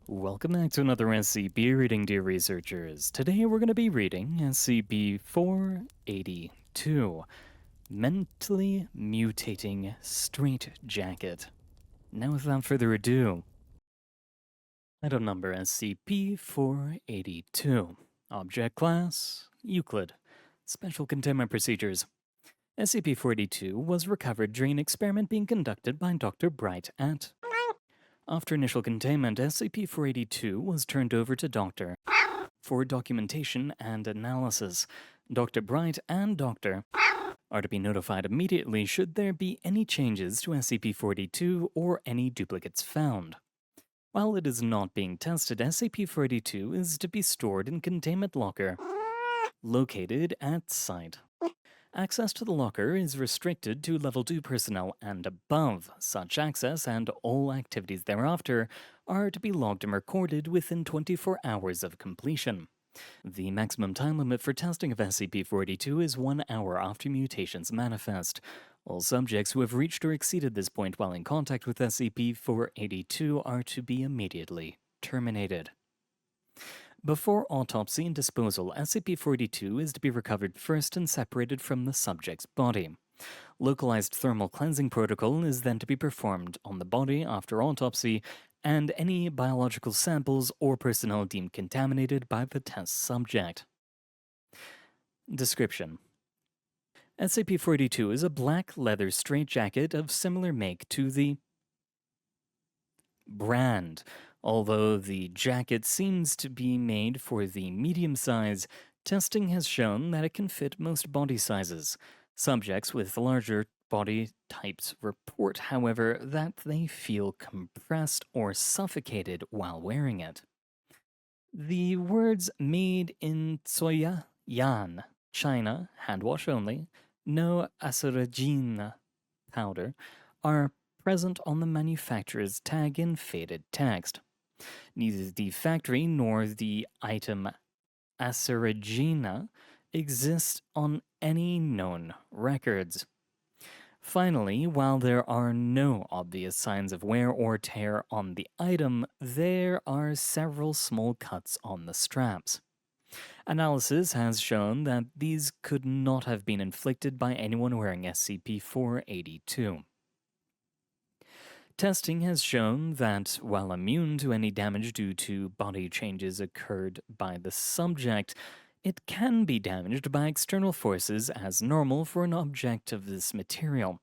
Welcome back to another SCP reading, dear researchers. Today we're going to be reading SCP-482, Mentally Mutating Straitjacket. Now without further ado, item number SCP-482. Object Class, Euclid. Special Containment Procedures. SCP-482 was recovered during an experiment being conducted by Dr. Bright at... After initial containment, SCP-482 was turned over to Dr. for documentation and analysis. Dr. Bright and Dr. are to be notified immediately should there be any changes to SCP-482 or any duplicates found. While it is not being tested, SCP-482 is to be stored in containment locker located at site. Access to the locker is restricted to Level 2 personnel and above. Such access and all activities thereafter are to be logged and recorded within 24 hours of completion. The maximum time limit for testing of SCP-482 is 1 hour after mutations manifest. All subjects who have reached or exceeded this point while in contact with SCP-482 are to be immediately terminated. Before autopsy and disposal, SCP-482 is to be recovered first and separated from the subject's body. Localized thermal cleansing protocol is then to be performed on the body after autopsy and any biological samples or personnel deemed contaminated by the test subject. Description: SCP-482 is a black leather straitjacket of similar make to the brand. Although the jacket seems to be made for the medium size, testing has shown that it can fit most body sizes. Subjects with larger body types report, however, that they feel compressed or suffocated while wearing it. The words "made in Soya-yan, China, hand wash only, no acerigine powder" are present on the manufacturer's tag in faded text. Neither the factory nor the item acerigina exist on any known records. Finally, while there are no obvious signs of wear or tear on the item, there are several small cuts on the straps. Analysis has shown that these could not have been inflicted by anyone wearing SCP-482. Testing has shown that, while immune to any damage due to body changes occurred by the subject, it can be damaged by external forces as normal for an object of this material.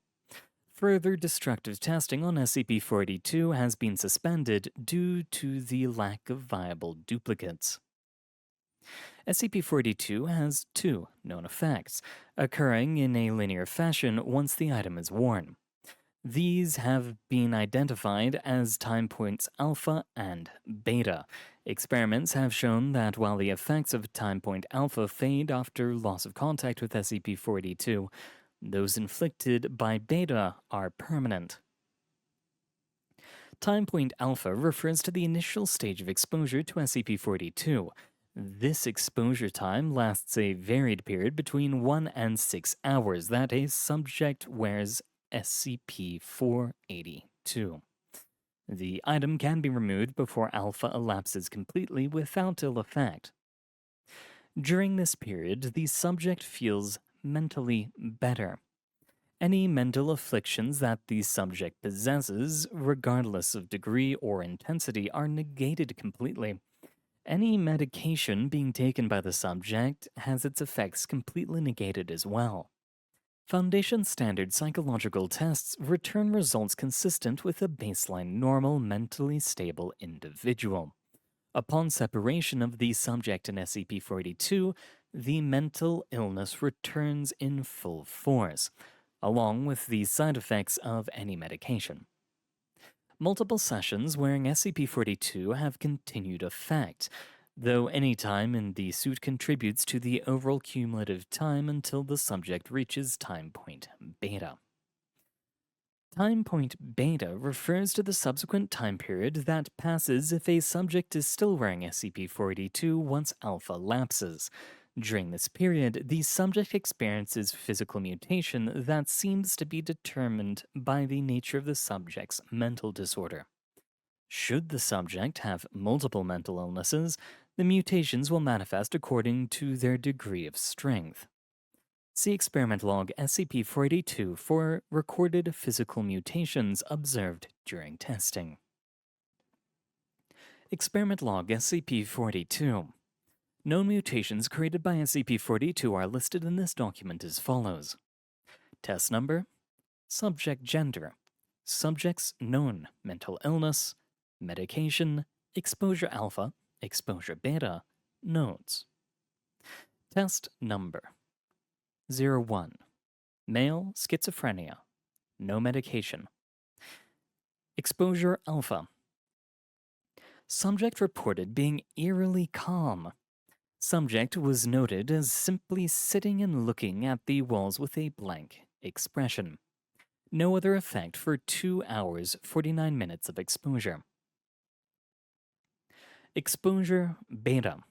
Further destructive testing on SCP-482 has been suspended due to the lack of viable duplicates. SCP-482 has two known effects, occurring in a linear fashion once the item is worn. These have been identified as time points alpha and beta. Experiments have shown that while the effects of time point alpha fade after loss of contact with SCP-482, those inflicted by beta are permanent. Time point alpha refers to the initial stage of exposure to SCP-482. This exposure time lasts a varied period between 1 and 6 hours that a subject wears SCP-482. The item can be removed before alpha elapses completely without ill effect. During this period, the subject feels mentally better. Any mental afflictions that the subject possesses, regardless of degree or intensity, are negated completely. Any medication being taken by the subject has its effects completely negated as well. Foundation standard psychological tests return results consistent with a baseline normal, mentally stable individual. Upon separation of the subject in SCP-482, the mental illness returns in full force, along with the side effects of any medication. Multiple sessions wearing SCP-482 have continued effect, though any time in the suit contributes to the overall cumulative time until the subject reaches time point beta. Time point beta refers to the subsequent time period that passes if a subject is still wearing SCP-482 once alpha lapses. During this period, the subject experiences physical mutation that seems to be determined by the nature of the subject's mental disorder. Should the subject have multiple mental illnesses, the mutations will manifest according to their degree of strength. See experiment log SCP-482 for recorded physical mutations observed during testing. Experiment log SCP-482. Known mutations created by SCP-482 are listed in this document as follows. Test number, subject gender, subject's known mental illness, medication, exposure alpha, exposure beta, nodes. Test number 01. Male, schizophrenia, no medication. Exposure alpha. Subject reported being eerily calm. Subject was noted as simply sitting and looking at the walls with a blank expression. No other effect for 2 hours, 49 minutes of exposure. Exposure beta.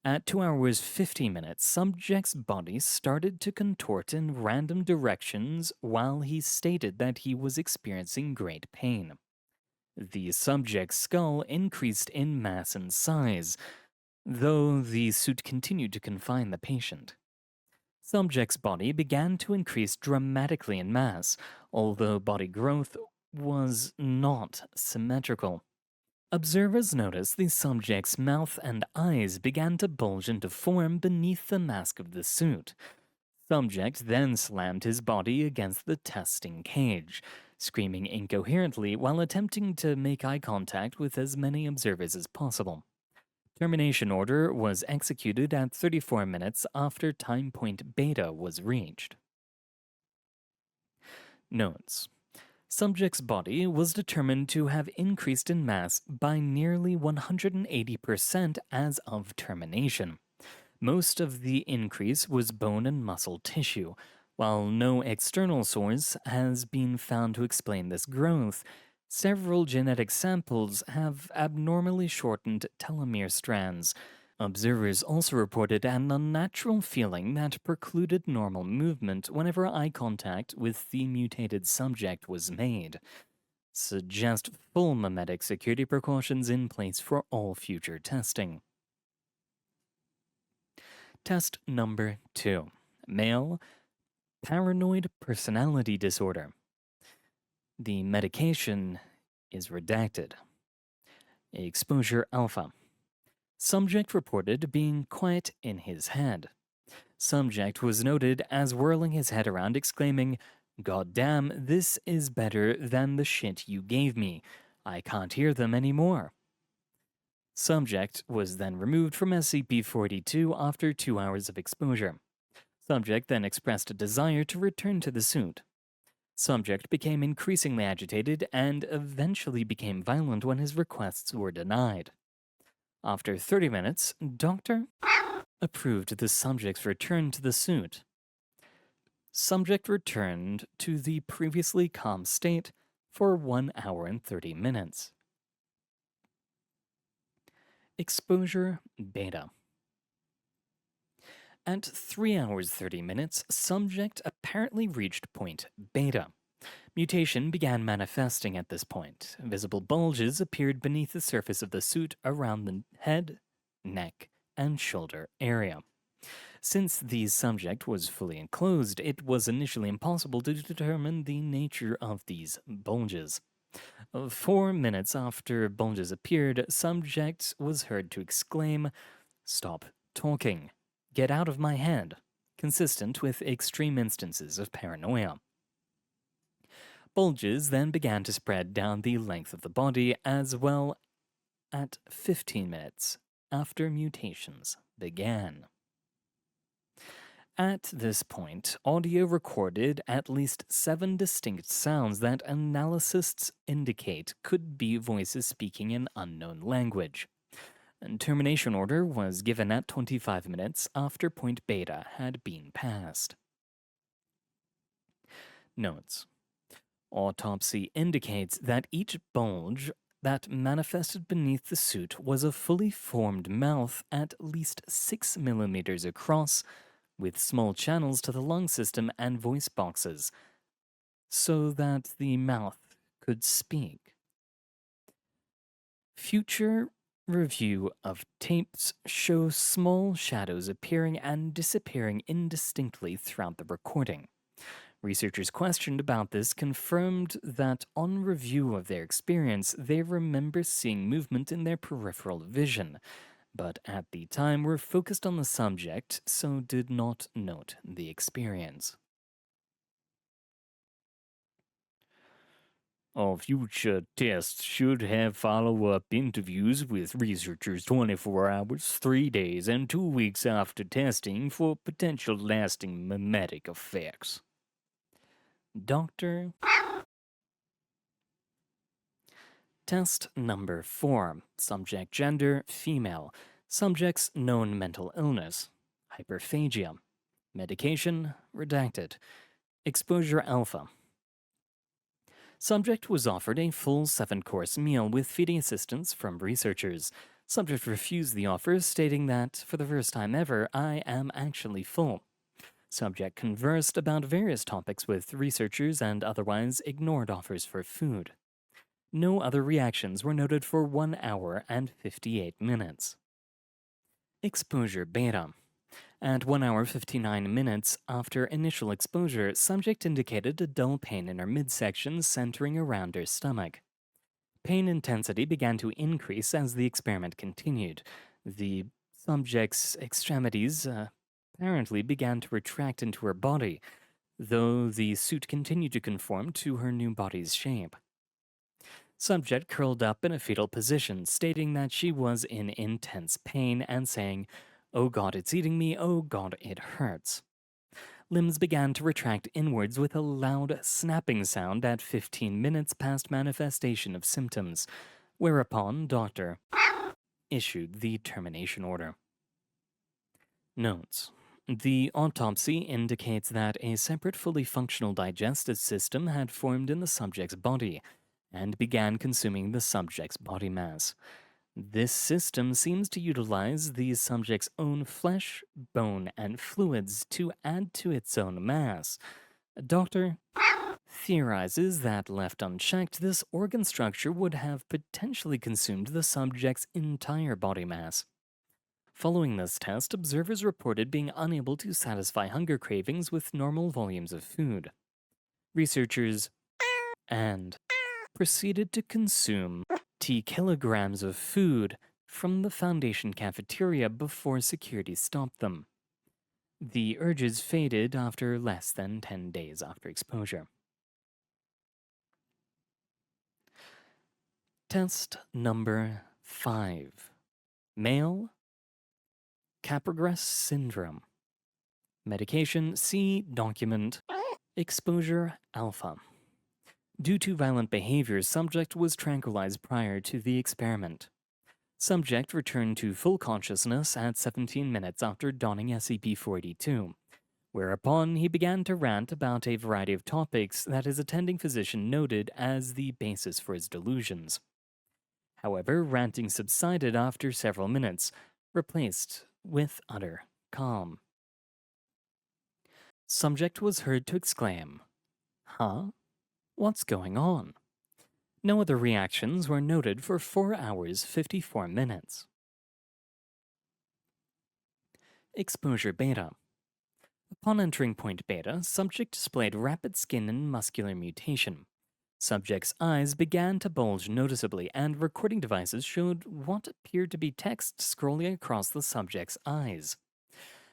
At 2 hours 50 minutes, subject's body started to contort in random directions while he stated that he was experiencing great pain. The subject's skull increased in mass and size, though the suit continued to confine the patient. Subject's body began to increase dramatically in mass, although body growth was not symmetrical. Observers noticed the subject's mouth and eyes began to bulge into form beneath the mask of the suit. Subject then slammed his body against the testing cage, screaming incoherently while attempting to make eye contact with as many observers as possible. Termination order was executed at 34 minutes after time point beta was reached. Notes. Subject's body was determined to have increased in mass by nearly 180% as of termination. Most of the increase was bone and muscle tissue. While no external source has been found to explain this growth, several genetic samples have abnormally shortened telomere strands. Observers also reported an unnatural feeling that precluded normal movement whenever eye contact with the mutated subject was made. Suggest full memetic security precautions in place for all future testing. Test number 2. Male, paranoid personality disorder. The medication is redacted. Exposure alpha. Subject reported being quiet in his head. Subject was noted as whirling his head around, exclaiming, "God damn, this is better than the shit you gave me. I can't hear them anymore." Subject was then removed from SCP-482 after 2 hours of exposure. Subject then expressed a desire to return to the suit. Subject became increasingly agitated and eventually became violent when his requests were denied. After 30 minutes, Dr. approved the subject's return to the suit. Subject returned to the previously calm state for 1 hour and 30 minutes. Exposure beta. At 3 hours 30 minutes, subject apparently reached point beta. Mutation began manifesting at this point. Visible bulges appeared beneath the surface of the suit around the head, neck, and shoulder area. Since the subject was fully enclosed, it was initially impossible to determine the nature of these bulges. 4 minutes after bulges appeared, subject was heard to exclaim, "Stop talking. Get out of my head," consistent with extreme instances of paranoia. Bulges then began to spread down the length of the body as well at 15 minutes after mutations began. At this point, audio recorded at least 7 distinct sounds that analysts indicate could be voices speaking an unknown language. A termination order was given at 25 minutes after point beta had been passed. Notes. Autopsy indicates that each bulge that manifested beneath the suit was a fully formed mouth at least 6 millimeters across, with small channels to the lung system and voice boxes, so that the mouth could speak. Future review of tapes show small shadows appearing and disappearing indistinctly throughout the recording. Researchers questioned about this confirmed that on review of their experience, they remember seeing movement in their peripheral vision, but at the time were focused on the subject, so did not note the experience. All future tests should have follow-up interviews with researchers 24 hours, 3 days, and 2 weeks after testing for potential lasting mimetic effects. Dr. Test number 4. Subject gender, female. Subject's known mental illness, hyperphagia. Medication, redacted. Exposure alpha. Subject was offered a full 7-course meal with feeding assistance from researchers. Subject refused the offer, stating that, for the first time ever, I am actually full. Subject conversed about various topics with researchers and otherwise ignored offers for food. No other reactions were noted for 1 hour and 58 minutes. Exposure beta. At 1 hour 59 minutes after initial exposure, subject indicated a dull pain in her midsection centering around her stomach. Pain intensity began to increase as the experiment continued. The subject's extremities apparently began to retract into her body, though the suit continued to conform to her new body's shape. Subject curled up in a fetal position, stating that she was in intense pain and saying, "Oh God, it's eating me, oh God, it hurts." Limbs began to retract inwards with a loud snapping sound at 15 minutes past manifestation of symptoms, whereupon Dr. issued the termination order. Notes. The autopsy indicates that a separate fully functional digestive system had formed in the subject's body and began consuming the subject's body mass. This system seems to utilize the subject's own flesh, bone, and fluids to add to its own mass. A doctor theorizes that, left unchecked, this organ structure would have potentially consumed the subject's entire body mass. Following this test, observers reported being unable to satisfy hunger cravings with normal volumes of food. Researchers and proceeded to consume kilograms of food from the Foundation cafeteria before security stopped them. The urges faded after less than 10 days after exposure. Test number 5. Male. Capgras syndrome. Medication, see document. Exposure alpha. Due to violent behavior, subject was tranquilized prior to the experiment. Subject returned to full consciousness at 17 minutes after donning SCP-482, whereupon he began to rant about a variety of topics that his attending physician noted as the basis for his delusions. However, ranting subsided after several minutes, replaced with utter calm. Subject was heard to exclaim, "Huh? What's going on?" No other reactions were noted for 4 hours 54 minutes. Exposure beta. Upon entering point beta, subject displayed rapid skin and muscular mutation. Subject's eyes began to bulge noticeably, and recording devices showed what appeared to be text scrolling across the subject's eyes.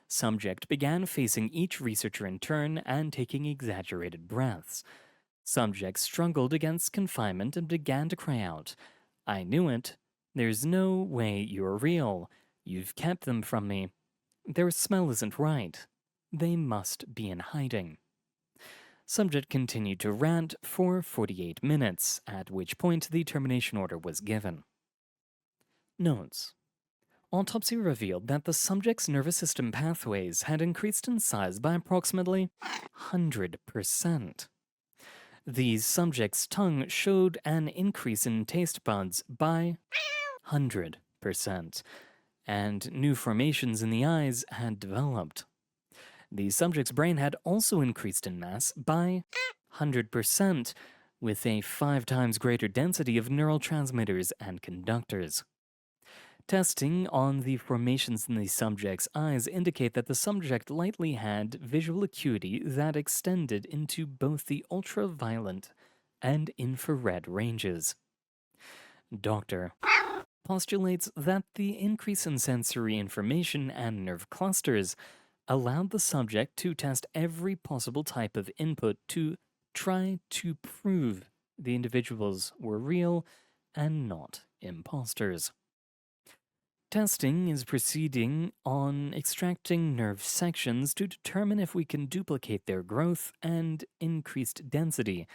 Subject began facing each researcher in turn and taking exaggerated breaths. Subject struggled against confinement and began to cry out, "I knew it. There's no way you're real. You've kept them from me. Their smell isn't right. They must be in hiding." Subject continued to rant for 48 minutes, at which point the termination order was given. Notes. Autopsy revealed that the subject's nervous system pathways had increased in size by approximately 100%. The subject's tongue showed an increase in taste buds by 100%, and new formations in the eyes had developed. The subject's brain had also increased in mass by 100%, with a 5 times greater density of neural transmitters and conductors. Testing on the formations in the subject's eyes indicate that the subject likely had visual acuity that extended into both the ultraviolet and infrared ranges. Doctor postulates that the increase in sensory information and nerve clusters allowed the subject to test every possible type of input to try to prove the individuals were real and not imposters. Testing is proceeding on extracting nerve sections to determine if we can duplicate their growth and increased density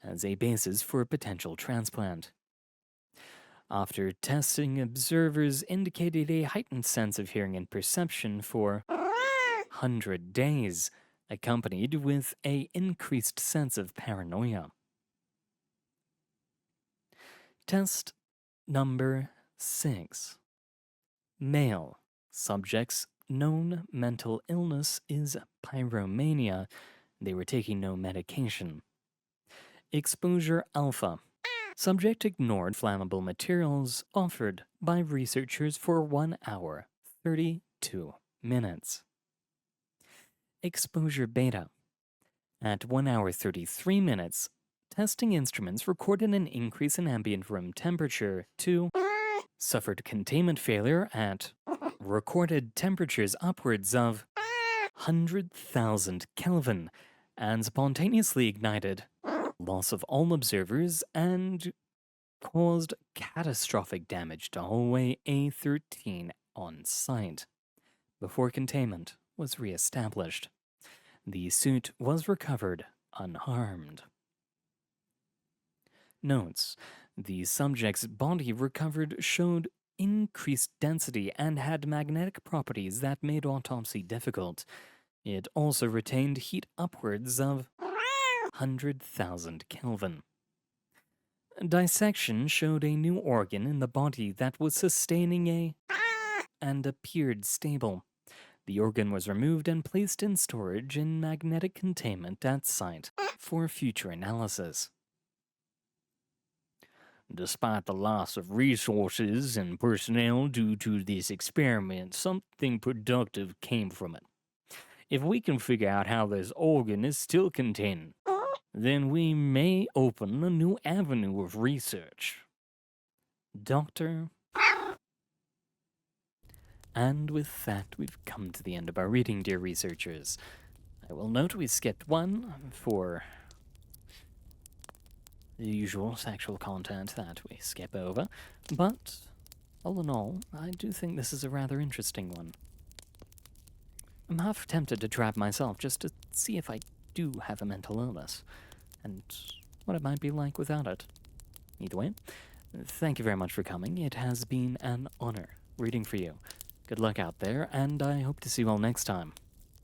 as a basis for a potential transplant. After testing, observers indicated a heightened sense of hearing and perception for 100 days, accompanied with an increased sense of paranoia. Test number 6. Male. Subject's known mental illness is pyromania. They were taking no medication. Exposure alpha. Subject ignored flammable materials offered by researchers for 1 hour, 32 minutes. Exposure beta. At 1 hour 33 minutes, testing instruments recorded an increase in ambient room temperature to suffered containment failure at recorded temperatures upwards of 100,000 Kelvin and spontaneously ignited, loss of all observers, and caused catastrophic damage to hallway A13 on site. Before containment was re-established, the suit was recovered unharmed. Notes: the subject's body recovered showed increased density and had magnetic properties that made autopsy difficult. It also retained heat upwards of 100,000 Kelvin. Dissection showed a new organ in the body that was sustaining and appeared stable. The organ was removed and placed in storage in magnetic containment at site for future analysis. Despite the loss of resources and personnel due to this experiment, something productive came from it. If we can figure out how this organ is still contained, then we may open a new avenue of research. Doctor. And with that, we've come to the end of our reading, dear researchers. I will note we skipped one for the usual sexual content that we skip over, but all in all, I do think this is a rather interesting one. I'm half tempted to trap myself just to see if I do have a mental illness, and what it might be like without it. Either way, thank you very much for coming. It has been an honor reading for you. Good luck out there, and I hope to see you all next time.